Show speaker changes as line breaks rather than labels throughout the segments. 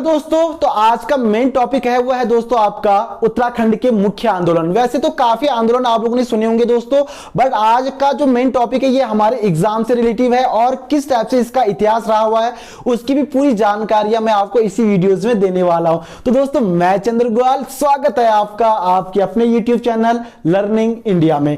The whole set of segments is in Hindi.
दोस्तों, तो आज का मेन टॉपिक है वो है दोस्तों आपका उत्तराखंड के मुख्य आंदोलन। वैसे तो काफी आंदोलन आप लोगों ने सुने होंगे दोस्तों, बट आज का जो मेन टॉपिक है ये हमारे एग्जाम से रिलेटिव है और किस टाइप से इसका इतिहास रहा हुआ है उसकी भी पूरी जानकारियां मैं आपको इसी वीडियोस में देने वाला हूं। तो दोस्तों मैं चंद्र गुआल, स्वागत है आपका आपके अपने यूट्यूब चैनल लर्निंग इंडिया में।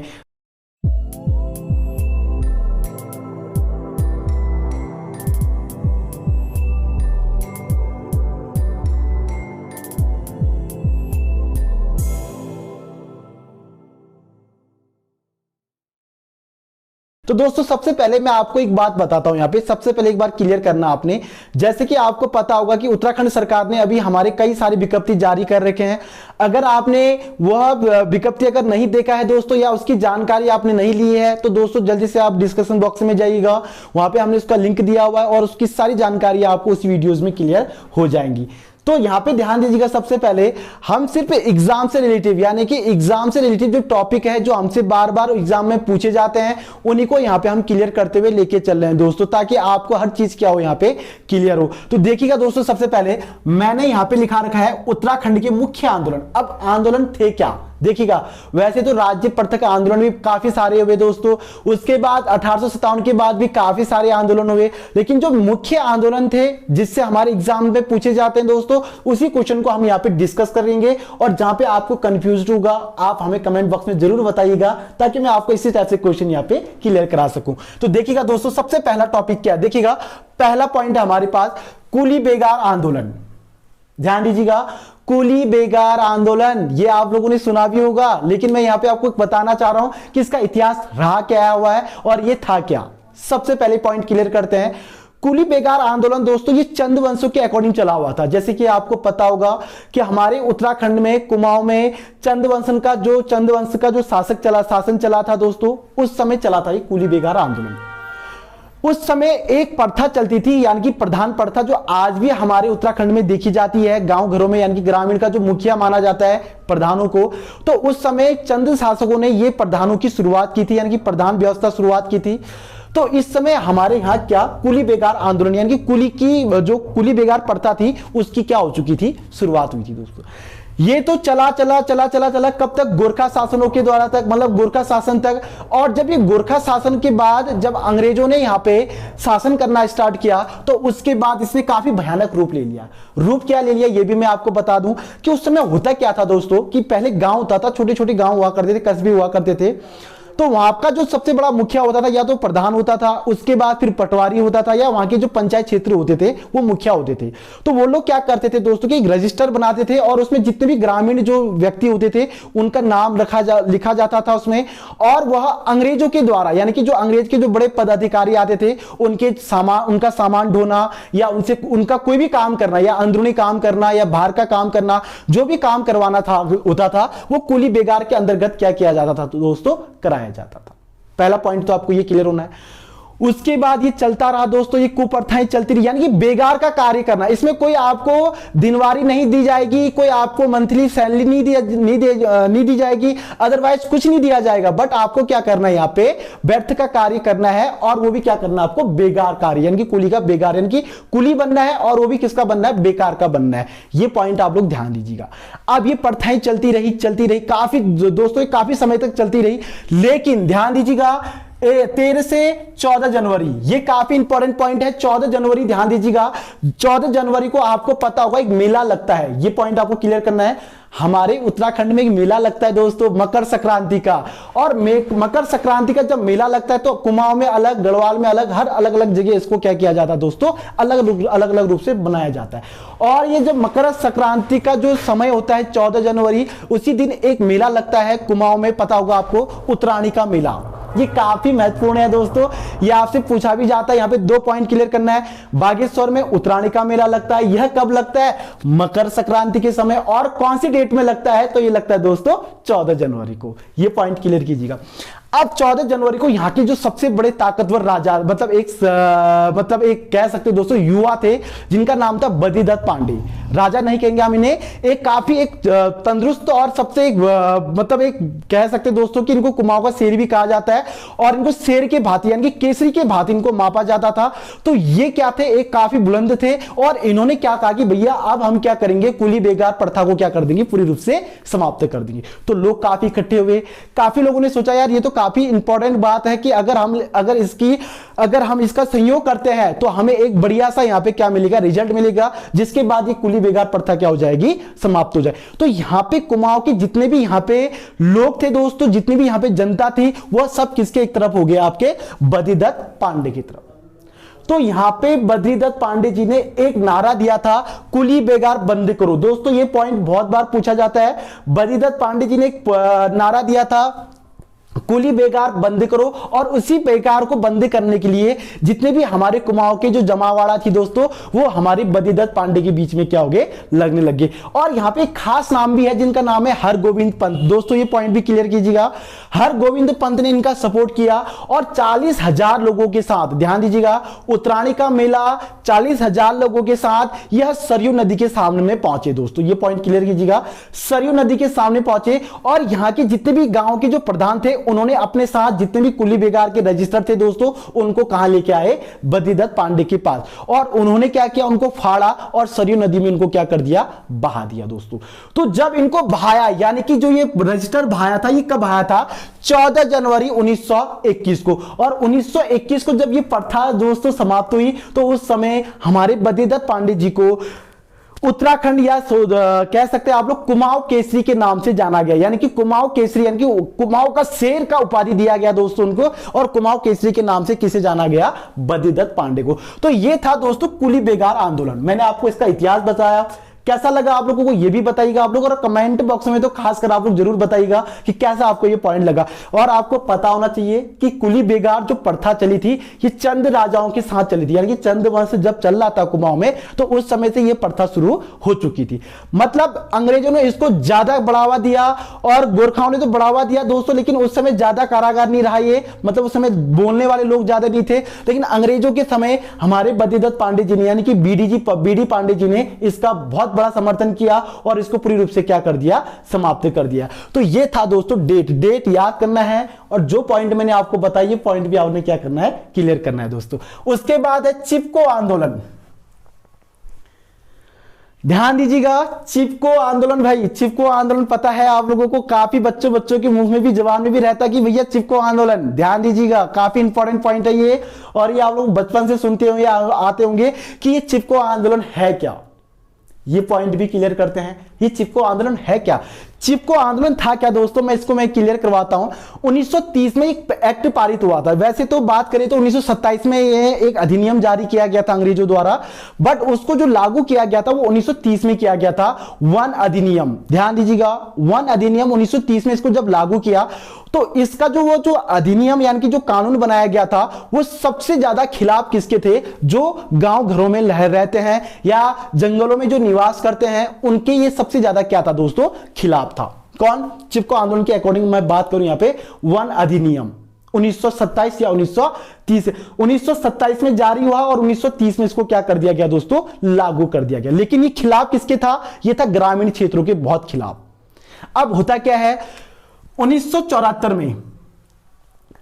तो दोस्तों सबसे पहले मैं आपको एक बात बताता हूं, यहां पे सबसे पहले एक बार क्लियर करना आपने, जैसे कि आपको पता होगा कि उत्तराखंड सरकार ने अभी हमारे कई सारी विज्ञप्ति जारी कर रखे हैं। अगर आपने वह विज्ञप्ति अगर नहीं देखा है दोस्तों या उसकी जानकारी आपने नहीं ली है तो दोस्तों जल्दी से आप डिस्क्रिप्शन बॉक्स में जाइएगा, वहां पे हमने उसका लिंक दिया हुआ है और उसकी सारी जानकारी आपको उस वीडियोज में क्लियर हो जाएंगी। तो यहां पे ध्यान दीजिएगा, सबसे पहले हम सिर्फ एग्जाम से रिलेटिव यानी कि एग्जाम से रिलेटिव जो टॉपिक है जो हमसे बार बार एग्जाम में पूछे जाते हैं उन्हीं को यहां पे हम क्लियर करते हुए लेके चल रहे हैं दोस्तों, ताकि आपको हर चीज क्या हो यहां पे क्लियर हो। तो देखिएगा दोस्तों, सबसे पहले मैंने यहां पे लिखा रखा है उत्तराखंड के मुख्य आंदोलन। अब आंदोलन थे क्या, देखिएगा वैसे तो राज्य पृथक आंदोलन भी काफी सारे हुए दोस्तों, उसके बाद 1857 के बाद भी काफी सारे आंदोलन हुए, लेकिन जो मुख्य आंदोलन थे जिससे हमारे एग्जाम में पूछे जाते हैं दोस्तों उसी क्वेश्चन को हम यहां पे डिस्कस करेंगे। और जहां पे आपको कंफ्यूज होगा आप हमें कमेंट बॉक्स में जरूर बताइएगा ताकि मैं आपको इसी टाइप से क्वेश्चन यहां पे क्लियर करा सकूं। तो देखिएगा दोस्तों, सबसे पहला टॉपिक क्या है, देखिएगा पहला पॉइंट है हमारे पास कुली बेगार आंदोलन। ध्यान दीजिएगा, कुली बेगार आंदोलन ये आप लोगों ने सुना भी होगा, लेकिन मैं यहां पे आपको बताना चाह रहा हूं कि इसका इतिहास रहा क्या हुआ है और ये था क्या। सबसे पहले पॉइंट क्लियर करते हैं। कुली बेगार आंदोलन दोस्तों ये चंद वंशों के अकॉर्डिंग चला हुआ था। जैसे कि आपको पता होगा कि हमारे उत्तराखंड में कुमाऊं में चंद वंश का जो शासन चला था दोस्तों, उस समय चला था ये कुली बेगार आंदोलन। उस समय एक प्रथा चलती थी यानी कि प्रधान प्रथा जो आज भी हमारे उत्तराखंड में देखी जाती है गांव घरों में, यानी कि ग्रामीण का जो मुखिया माना जाता है प्रधानों को। तो उस समय चंद शासकों ने ये प्रधानों की शुरुआत की थी, यानी कि प्रधान व्यवस्था शुरुआत की थी। तो इस समय हमारे यहां क्या कुली बेगार आंदोलन यानी कि कुली की जो कुली बेगार प्रथा थी उसकी क्या हो चुकी थी, शुरुआत हुई थी दोस्तों। ये तो चला कब तक, गोरखा शासनों के द्वारा तक, मतलब गोरखा शासन तक। और जब ये गोरखा शासन के बाद जब अंग्रेजों ने यहां पे शासन करना स्टार्ट किया तो उसके बाद इसने काफी भयानक रूप ले लिया। रूप क्या ले लिया ये भी मैं आपको बता दूं कि उस समय होता क्या था दोस्तों कि पहले गांव होता था, छोटे छोटे गांव हुआ करते थे, कस्बे हुआ करते थे। तो वहां का जो सबसे बड़ा मुखिया होता था या तो प्रधान होता था, उसके बाद फिर पटवारी होता था, या वहां के जो पंचायत क्षेत्र होते थे वो मुखिया होते थे। तो वो लोग क्या करते थे दोस्तों कि एक रजिस्टर बनाते थे और उसमें जितने भी ग्रामीण जो व्यक्ति होते थे उनका नाम लिखा जाता था उसमें। और वह अंग्रेजों के द्वारा यानी कि जो अंग्रेज के जो बड़े पदाधिकारी आते थे उनका सामान ढोना या उनसे उनका कोई भी काम करना या अंदरूनी काम करना या बाहर का काम करना, जो भी काम करवाना होता था वो कुली बेगार के अंतर्गत क्या किया जाता था तो दोस्तों कराया जाता था। पहला पॉइंट तो आपको ये क्लियर होना है। उसके बाद ये चलता रहा दोस्तों, ये कुप्रथाएं चलती रही, यानी कि बेगार का कार्य करना। इसमें कोई आपको दिनवारी नहीं दी जाएगी, कोई आपको मंथली सैलरी नहीं दी जाएगी, अदरवाइज कुछ नहीं दिया जाएगा। बट आपको क्या करना है, यहाँ पे व्यर्थ का कार्य करना है और वो भी क्या करना है आपको, बेगार कार्य, यानी कि कुली का बेगार, यानी कि कुली बनना है और वो भी किसका बनना है, बेकार का बनना है। ये पॉइंट आप लोग ध्यान दीजिएगा। अब ये प्रथाएं चलती रही काफी दोस्तों, काफी समय तक चलती रही, लेकिन ध्यान दीजिएगा 13 से 14 जनवरी, ये काफी इंपॉर्टेंट पॉइंट है। 14 जनवरी ध्यान दीजिएगा, 14 जनवरी को आपको पता होगा एक मेला लगता है, ये पॉइंट आपको क्लियर करना है। हमारे उत्तराखंड में एक मेला लगता है दोस्तों मकर संक्रांति का, और मकर संक्रांति का जब मेला लगता है तो कुमाऊं में अलग, गढ़वाल में अलग, हर अलग अलग जगह इसको क्या किया जाता है दोस्तों, अलग रूप से बनाया जाता है। और ये जब मकर संक्रांति का जो समय होता है 14 जनवरी, उसी दिन एक मेला लगता है कुमाऊं में, पता होगा आपको, उत्तरायणी का मेला। ये काफी महत्वपूर्ण है दोस्तों, ये आपसे पूछा भी जाता है। यहाँ पे 2 पॉइंट क्लियर करना है। बागेश्वर में उत्तरायणी का मेला लगता है, यह कब लगता है, मकर संक्रांति के समय। और कौन सी डेट में लगता है, तो ये लगता है दोस्तों 14 जनवरी को। ये पॉइंट क्लियर कीजिएगा। अब 14 जनवरी को यहाँ के जो सबसे बड़े ताकतवर राजा, मतलब एक कह सकते दोस्तों युवा थे जिनका नाम था बद्रीदत्त पांडे। राजा नहीं कहेंगे हम इन्हें, एक काफी एक तंदुरुस्त और सबसे एक कह सकते दोस्तों कि इनको कुमाऊं का शेर भी कहा जाता है और इनको शेर के भांति यानी कि केसरी के भांति इनको मापा जाता था। तो ये क्या थे, एक काफी बुलंद थे और इन्होंने क्या कहा कि भैया अब हम क्या करेंगे, कुली बेगार प्रथा को क्या कर देंगे, पूरी रूप से समाप्त कर देंगे। तो लोग काफी इकट्ठे हुए, काफी लोगों ने सोचा यार ये तो काफी इंपॉर्टेंट बात है कि अगर हम इसका संयोग करते हैं तो हमें एक बढ़िया सा यहां पे क्या मिलेगा, रिजल्ट मिलेगा, जिसके बाद ये कुली बेगार प्रथा क्या हो जाएगी, समाप्त हो जाए। तो यहां पे कुमाऊं के जितने भी यहां पे लोग थे दोस्तों, जितनी भी यहां पे जनता थी, वह सब किसके एक तरफ हो गया, आपके बद्रीदत्त पांडे की तरफ। तो यहां पे बद्रीदत्त पांडे जी ने एक नारा दिया था, कुली बेगार बंद करो। दोस्तों ये पॉइंट बहुत बार पूछा जाता है। बद्रीदत्त पांडे जी ने एक नारा दिया था, कुली बेगार बंद करो, और उसी बेगार को बंद करने के लिए जितने भी हमारे कुमाऊं के जो जमावाड़ा थी दोस्तों, वो हमारे बद्रीदत्त पांडे के बीच में क्या हो गए, लगने लगे। और यहां पे एक खास नाम भी है जिनका नाम है हरगोविंद पंत। दोस्तों ये पॉइंट भी क्लियर कीजिएगा, हरगोविंद पंत ने इनका सपोर्ट किया और 40,000 लोगों के साथ, ध्यान दीजिएगा, उत्तरायणी का मेला 40,000 लोगों के साथ यह सरयू नदी के सामने में पहुंचे। दोस्तों ये पॉइंट क्लियर कीजिएगा, सरयू नदी के सामने पहुंचे और यहां के जितने भी गांव के जो प्रधान थे उन्होंने अपने साथ जितने भी कुली बेगार के रजिस्टर थे दोस्तों, उनको कहां लेके आए, बद्रीदत्त पांडे के पास, और उन्होंने क्या किया, उनको फाड़ा और सरयू नदी में उनको क्या कर दिया, बहा दिया दोस्तों। तो जब इनको बहाया, यानी कि जो ये रजिस्टर बहाया था, ये कब बहाया था, 14 जनवरी 1921 को। और 1921 को जब ये प्रथा दोस्तों समाप्त हुई, तो उस समय हमारे बद्रीदत्त पांडे जी को उत्तराखंड या कह सकते हैं आप लोग कुमाऊं केसरी के नाम से जाना गया, यानी कि कुमाऊं केसरी, यानी कि कुमाऊं का शेर का उपाधि दिया गया दोस्तों उनको, और कुमाऊं केसरी के नाम से किसे जाना गया, बद्रीदत्त पांडे को। तो ये था दोस्तों कुली बेगार आंदोलन। मैंने आपको इसका इतिहास बताया, कैसा लगा आप लोगों को ये भी बताइएगा आप लोग, और कमेंट बॉक्स में तो खासकर आप लोग जरूर बताइएगा कि कैसा आपको ये पॉइंट लगा। और आपको पता होना चाहिए कि कुली बेगार जो प्रथा चली थी, ये चंद राजाओं के साथ चली थी, यानी कि चंद वंश जब चल रहा था कुमाऊं में, तो उस समय से ये प्रथा शुरू हो चुकी थी। मतलब अंग्रेजों ने इसको ज्यादा बढ़ावा दिया और गोरखाओं ने तो बढ़ावा दिया दोस्तों, लेकिन उस समय ज्यादा कारागार नहीं रहा ये, मतलब उस समय बोलने वाले लोग ज्यादा नहीं थे। लेकिन अंग्रेजों के समय हमारे बद्रीदत्त पांडे जी ने, यानी कि बीडी पांडे जी ने इसका बहुत बड़ा समर्थन किया और इसको पूरी रूप से क्या कर दिया, समाप्त कर दिया। तो ये था दोस्तों डेट याद करना है, और जो पॉइंट मैंने आपको बताया ये पॉइंट भी आपने क्या करना है, क्लियर करना है दोस्तों। उसके बाद है चिपको आंदोलन। ध्यान दीजिएगा, चिपको आंदोलन, भाई चिपको आंदोलन पता है आप लोगों को, काफी बच्चों के मुंह में भी, जवान में भी रहता कि भैया चिपको आंदोलन। ध्यान दीजिएगा, काफी इंपॉर्टेंट पॉइंट है ये, और ये आप लोग बचपन से सुनते होंगे, आते होंगे कि ये चिपको आंदोलन है क्या। ये पॉइंट भी क्लियर करते हैं, ये चिपको आंदोलन है क्या। चिपको आंदोलन था क्या दोस्तों, मैं इसको क्लियर करवाता हूं। 1930 में एक एक्ट पारित हुआ था। वैसे तो बात करें तो 1927 में ये एक अधिनियम जारी किया गया था अंग्रेजों द्वारा, बट उसको जो लागू किया गया था वो 1930 में किया गया था, वन अधिनियम। ध्यान दीजिएगा, वन अधिनियम 1930 में इसको जब लागू किया, तो इसका जो अधिनियम यानी कि जो कानून बनाया गया था, वो सबसे ज्यादा खिलाफ किसके थे, जो गांव घरों में रहते हैं या जंगलों में जो निवास करते हैं, उनके ये सबसे ज्यादा क्या था दोस्तों, खिलाफ था। कौन, चिपको आंदोलन के अकॉर्डिंग मैं बात करूं यहां पे, वन अधिनियम 1927 या 1930, 1927 में जारी हुआ और 1930 में इसको क्या कर दिया गया दोस्तों, लागू कर दिया गया। लेकिन ये खिलाफ किसके था, ये था ग्रामीण क्षेत्रों के बहुत खिलाफ। अब होता क्या है, 1974 में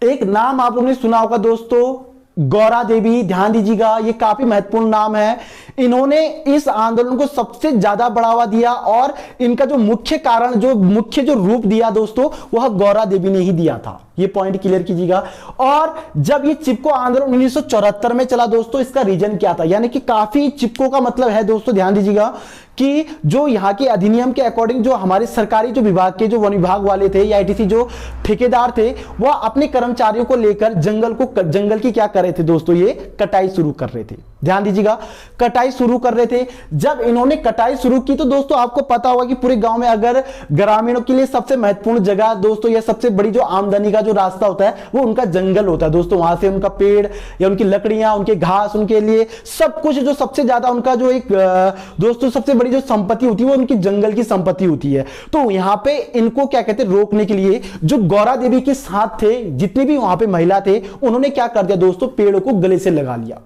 एक नाम आप लोगों ने सुना होगा दोस्तों, गौरा देवी। ध्यान दीजिएगा, ये काफी महत्वपूर्ण नाम है। इन्होंने इस आंदोलन को सबसे ज्यादा बढ़ावा दिया और इनका जो मुख्य कारण, जो मुख्य रूप दिया दोस्तों, वह गौरा देवी ने ही दिया था। ये पॉइंट क्लियर कीजिएगा। और जब ये चिपको आंदोलन 1974 में चला दोस्तों, इसका रीजन क्या था, यानी कि काफी, चिपको का मतलब है दोस्तों, ध्यान दीजिएगा, कि जो यहाँ के अधिनियम के अकॉर्डिंग जो हमारे सरकारी जो विभाग के जो वन विभाग वाले थे या आईटीसी जो ठेकेदार थे, वह अपने कर्मचारियों को लेकर जंगल की क्या कर रहे थे दोस्तों, ये कटाई शुरू कर रहे थे। ध्यान दीजिएगा, कटाई शुरू कर रहे थे। जब इन्होंने कटाई शुरू की तो दोस्तों आपको पता होगा कि पूरे गांव में अगर ग्रामीणों के लिए सबसे महत्वपूर्ण जगह दोस्तों या सबसे बड़ी जो आमदनी का जो रास्ता होता है वो उनका जंगल होता है दोस्तों। वहां से उनका पेड़ या उनकी लकड़ियां, उनके घास, उनके लिए सब कुछ जो सबसे ज्यादा उनका जो एक दोस्तों सबसे बड़ी जो संपत्ति होती है वो उनकी जंगल की संपत्ति होती है। तो यहां पे इनको क्या कहते हैं, रोकने के लिए जो गौरा देवी के साथ थे, जितने भी वहां पे महिला थे, उन्होंने क्या कर दिया दोस्तों, पेड़ों को गले से लगा लिया,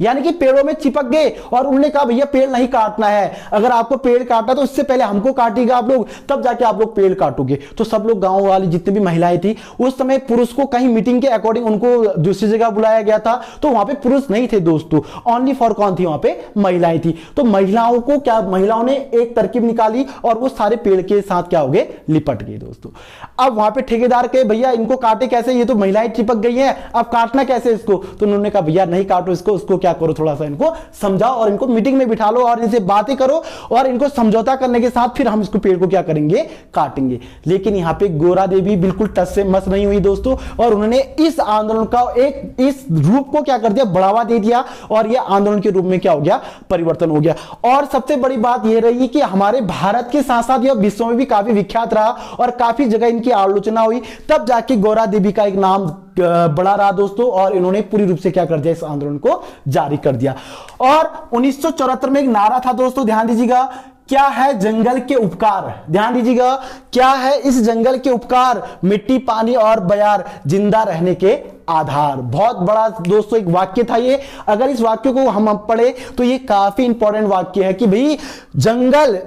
यानी कि पेड़ों में चिपक गए और उन्होंने कहा भैया पेड़ नहीं काटना है, अगर आपको पेड़ काटना तो इससे पहले हमको काटिएगा आप लोग, तब जाके आप लोग पेड़ काटोगे। तो सब लोग गांव वाली जितनी भी महिलाएं थी, उस समय पुरुष को कहीं मीटिंग के अकॉर्डिंग उनको दूसरी जगह बुलाया गया था, तो वहां पे पुरुष नहीं थे दोस्तों, ओनली फॉर कौन थी, वहां पे महिलाएं थी। तो महिलाओं को क्या, महिलाओं ने एक तरकीब निकाली और वो सारे पेड़ के साथ क्या हो गए, लिपट गए दोस्तों। अब वहां पे ठेकेदार कहे भैया इनको काटे कैसे, ये तो महिलाएं चिपक गई हैं, अब काटना कैसे इसको। तो उन्होंने कहा भैया नहीं काटो इसको क्या करो, थोड़ा सा इनको समझाओ और इनको मीटिंग में बिठा लो और इनसे बातें करो और इनको समझौता करने के साथ फिर हम इसको पेड़ को क्या करेंगे, काटेंगे। लेकिन यहां पे गोरा देवी बिल्कुल टस से मस नहीं हुई दोस्तों, और उन्होंने इस आंदोलन का एक इस रूप को क्या कर दिया, बढ़ावा दे दिया और यह आंदोलन के रूप में क्या हो गया, परिवर्तन हो गया। और सबसे बड़ी बात यह रही कि हमारे भारत के साथ साथ यह विश्व में भी काफी विख्यात रहा और काफी जगह इनकी आलोचना हुई, तब जाके गोरा देवी का एक नाम बड़ा रहा दोस्तों, और इन्होंने पूरी रूप से क्या कर दिया, इस आंदोलन को जारी कर दिया। और 1974 में एक नारा था दोस्तों, ध्यान दीजिएगा, क्या है जंगल के उपकार, ध्यान दीजिएगा, क्या है इस जंगल के उपकार, मिट्टी, पानी और बयार, जिंदा रहने के आधार। बहुत बड़ा दोस्तों एक वाक्य था ये, अगर इस वाक्य को हम पढ़े तो ये काफी इंपॉर्टेंट वाक्य है कि भाई जंगल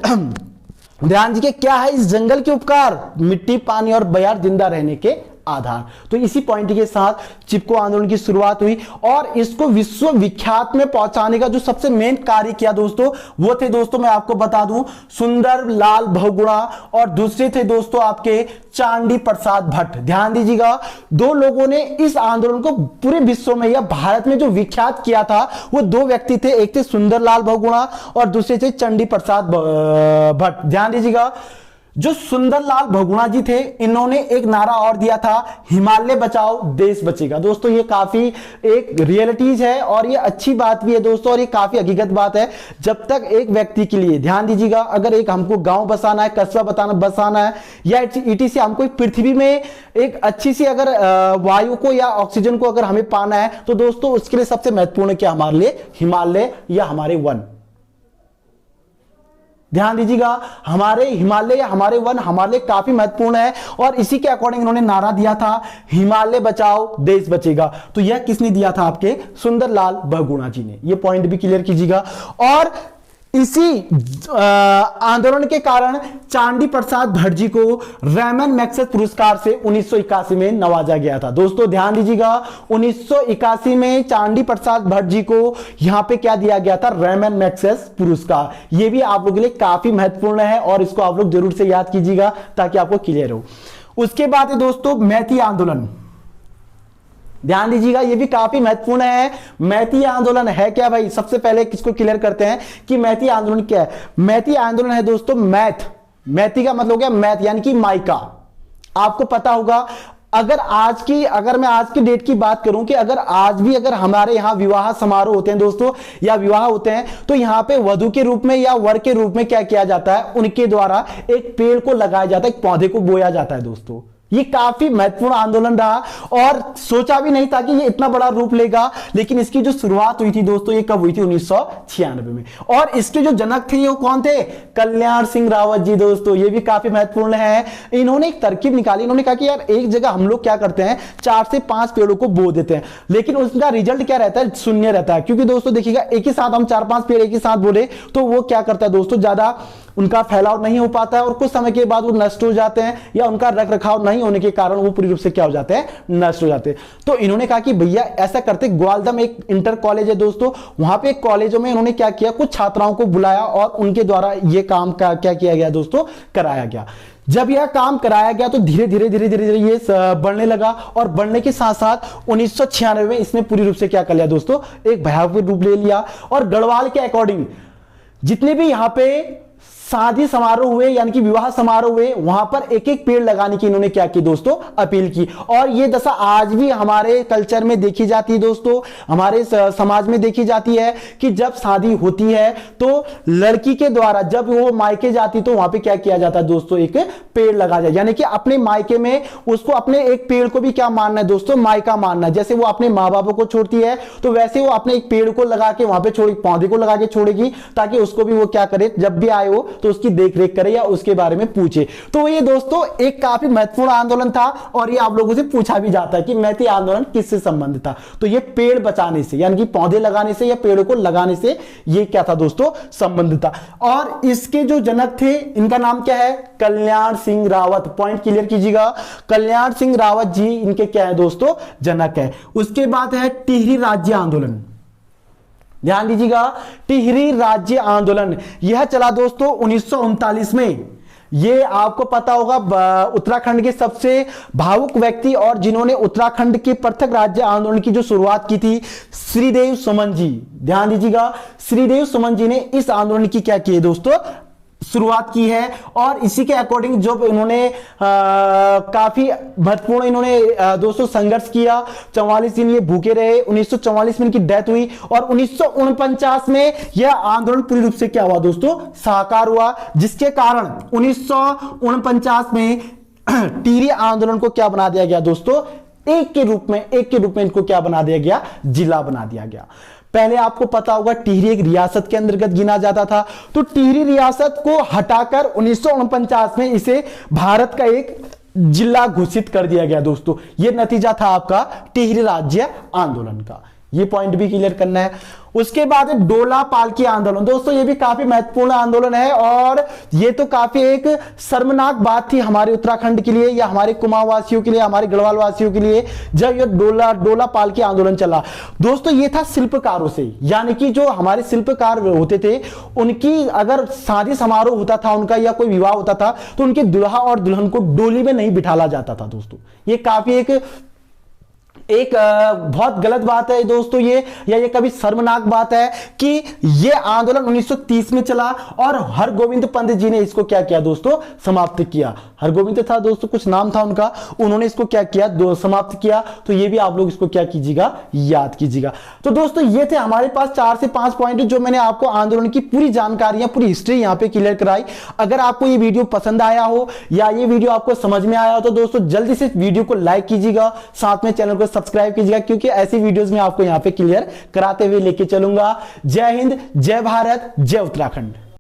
ध्यान दीजिए, क्या है इस जंगल के उपकार, मिट्टी, पानी और बयार, जिंदा रहने के आधार। तो इसी पॉइंट के साथ चिपको आंदोलन की शुरुआत हुई और इसको विश्व विख्यात में पहुंचाने का जो सबसे मेन कार्य किया दोस्तों, वो थे दोस्तों, मैं आपको बता दूं, सुंदर लाल बहुगुणा और दूसरे थे दोस्तों आपके चांडी प्रसाद भट्ट। ध्यान दीजिएगा, दो लोगों ने इस आंदोलन को पूरे विश्व में या भारत में जो विख्यात किया था वो दो व्यक्ति थे, एक थे सुंदर लाल बहुगुणा और दूसरे थे चंडी प्रसाद भट्ट। ध्यान दीजिएगा, जो सुंदरलाल बहुगुणा जी थे, इन्होंने एक नारा और दिया था, हिमालय बचाओ देश बचेगा। दोस्तों ये काफी एक रियलिटीज है और ये अच्छी बात भी है दोस्तों, और ये काफी हकीकत बात है। जब तक एक व्यक्ति के लिए, ध्यान दीजिएगा, अगर एक हमको गांव बसाना है, कस्बा बसाना है या ईटीसी, हमको पृथ्वी में एक अच्छी सी अगर वायु को या ऑक्सीजन को अगर हमें पाना है, तो दोस्तों उसके लिए सबसे महत्वपूर्ण क्या हमारे लिए, हिमालय या हमारे वन। ध्यान दीजिएगा, हमारे हिमालय या हमारे वन हमारे लिए काफी महत्वपूर्ण है और इसी के अकॉर्डिंग इन्होंने नारा दिया था, हिमालय बचाओ देश बचेगा। तो यह किसने दिया था, आपके सुंदरलाल बहुगुणा जी ने। यह पॉइंट भी क्लियर कीजिएगा। और इसी आंदोलन के कारण चांडी प्रसाद भट्ट जी को रैमन मैग्सेस पुरस्कार से 1981 में नवाजा गया था। दोस्तों ध्यान दीजिएगा, 1981 में चांडी प्रसाद भट्ट जी को यहां पे क्या दिया गया था, रैमन मैग्सेस पुरस्कार। यह भी आप लोगों के लिए काफी महत्वपूर्ण है और इसको आप लोग जरूर से याद कीजिएगा ताकि आपको क्लियर हो। उसके बाद है दोस्तों मैती आंदोलन। ध्यान दीजिएगा, ये भी काफी महत्वपूर्ण है। मैती आंदोलन है क्या भाई, सबसे पहले किसको क्लियर करते हैं कि मैती आंदोलन क्या है। मैती आंदोलन है दोस्तों मैती का मतलब हो गया मैथ, यानी कि माइका। आपको पता होगा, अगर मैं आज की डेट की बात करूं कि अगर आज भी अगर हमारे यहां विवाह समारोह होते हैं दोस्तों या विवाह होते हैं, तो यहां पे वधु के रूप में या वर के रूप में क्या किया जाता है, उनके द्वारा एक पेड़ को लगाया जाता है, एक पौधे को बोया जाता है दोस्तों। ये काफी महत्वपूर्ण आंदोलन रहा और सोचा भी नहीं था कि ये इतना बड़ा रूप लेगा, लेकिन इसकी जो शुरुआत हुई थी दोस्तों, ये कब हुई थी, 1996 में। और इसके जो जनक थे वो कौन थे, कल्याण सिंह रावत जी। दोस्तों ये भी काफी महत्वपूर्ण है। इन्होंने एक तरकीब निकाली, इन्होंने कहा कि यार एक जगह हम लोग क्या करते हैं, 4 से 5 पेड़ों को बो देते हैं, लेकिन उसका रिजल्ट क्या रहता है, शून्य रहता है। क्योंकि दोस्तों देखिएगा, एक ही साथ हम 4-5 पेड़ एक ही साथ बोले तो वो क्या करता है दोस्तों, ज्यादा उनका फैलाव नहीं हो पाता है और कुछ समय के बाद वो नष्ट हो जाते हैं या उनका रख रखाव नहीं होने के कारण वो पूरी रूप से क्या हो जाते हैं, नष्ट हो जाते हैं। तो इन्होंने कहा कि भैया ऐसा करते, ग्वालदम एक इंटर कॉलेज है दोस्तों, वहां पे कॉलेजों में इन्होंने क्या किया, कुछ छात्राओं को बुलाया और उनके द्वारा ये काम क्या किया गया दोस्तों, कराया गया। जब यह काम कराया गया तो धीरे धीरे ये बढ़ने लगा और बढ़ने के साथ साथ 1996 में इसने पूरी रूप से क्या कर लिया दोस्तों, एक भयावह रूप ले लिया। और गढ़वाल के अकॉर्डिंग जितने भी यहां पे शादी समारोह हुए यानी कि विवाह समारोह हुए, वहां पर एक एक पेड़ लगाने की इन्होंने क्या की दोस्तों, अपील की। और ये दशा आज भी हमारे कल्चर में देखी जाती है दोस्तों, हमारे समाज में देखी जाती है कि जब शादी होती है तो लड़की के द्वारा जब वो मायके जाती तो वहां पे क्या किया जाता है दोस्तों, एक पेड़ लगा जाए, यानी कि अपने मायके में उसको अपने एक पेड़ को भी क्या मानना है दोस्तों, मायका मानना है। जैसे वो अपने माँ बापों को छोड़ती है तो वैसे वो अपने एक पेड़ को लगा के वहां पे छोड़ी, पौधे को लगा के छोड़ेगी, ताकि उसको भी वो क्या करे, जब भी आए हो तो उसकी देख रेख करे या उसके बारे में पूछे। तो ये दोस्तों एक काफी महत्वपूर्ण आंदोलन था और ये आप लोगों से पूछा भी जाता है कि मैती आंदोलन किससे संबंधित था। तो ये पेड़ बचाने से यानी कि पौधे लगाने से या पेड़ों को लगाने से ये क्या था दोस्तों, संबंधित था। और इसके जो जनक थे इनका नाम क्या है, कल्याण सिंह रावत। पॉइंट क्लियर कीजिएगा, कल्याण सिंह रावत जी इनके क्या है दोस्तों, जनक है। उसके बाद है टिहरी राज्य आंदोलन। ध्यान दीजिएगा, टिहरी राज्य आंदोलन यह चला दोस्तों 1939 में। ये आपको पता होगा उत्तराखंड के सबसे भावुक व्यक्ति और जिन्होंने उत्तराखंड के पृथक राज्य आंदोलन की जो शुरुआत की थी, श्रीदेव सुमन जी। ध्यान दीजिएगा, श्रीदेव सुमन जी ने इस आंदोलन की क्या की है दोस्तों, शुरुआत की है। और इसी के अकॉर्डिंग जो इन्होंने काफी महत्वपूर्ण इन्होंने दोस्तों संघर्ष किया, 44 दिन ये भूखे रहे, 1944 में इनकी डेथ हुई और 1949 में यह आंदोलन पूरी रूप से क्या हुआ दोस्तों, साकार हुआ, जिसके कारण 1949 में टिहरी आंदोलन को क्या बना दिया गया दोस्तों, एक के रूप में इनको क्या बना दिया गया, जिला बना दिया गया। पहले आपको पता होगा टिहरी एक रियासत के अंतर्गत गिना जाता था, तो टिहरी रियासत को हटाकर 1949 में इसे भारत का एक जिला घोषित कर दिया गया दोस्तों। यह नतीजा था आपका टिहरी राज्य आंदोलन का। ये पॉइंट भी क्लियर करना है। उसके बाद डोला पालकी आंदोलन। दोस्तों ये भी काफी महत्वपूर्ण आंदोलन है और ये तो काफी एक शर्मनाक बात थी हमारे उत्तराखंड के लिए या हमारे कुमाऊं वासियों के लिए, हमारे गढ़वाल वासियों के लिए, जब ये डोला पालकी आंदोलन चला। दोस्तों ये था शिल्पकारों से, यानी कि जो हमारे शिल्पकार होते थे उनकी अगर शादी समारोह होता था उनका या कोई विवाह होता था तो उनके दुल्हा और दुल्हन को डोली में नहीं बिठाला जाता था दोस्तों। ये काफी एक बहुत गलत बात है दोस्तों ये, या ये कभी शर्मनाक बात है कि ये आंदोलन 1930 में चला और हरगोविंद पंत जी ने इसको क्या किया दोस्तों, समाप्त किया। हरगोविंद था दोस्तों, कुछ नाम था उनका, उन्होंने इसको क्या किया, समाप्त किया। तो ये भी आप लोग इसको क्या कीजिएगा, याद कीजिएगा। तो दोस्तों ये थे हमारे पास 4 से 5 पॉइंट जो मैंने आपको आंदोलन की पूरी जानकारियां, पूरी हिस्ट्री यहां पे क्लियर कराई। अगर आपको ये वीडियो पसंद आया हो या ये वीडियो आपको समझ में आया हो तो दोस्तों जल्दी से वीडियो को लाइक कीजिएगा, साथ में चैनल को सब्सक्राइब कीजिएगा, क्योंकि ऐसी वीडियोस में आपको यहां पे क्लियर कराते हुए लेके चलूंगा। जय हिंद, जय भारत, जय उत्तराखंड।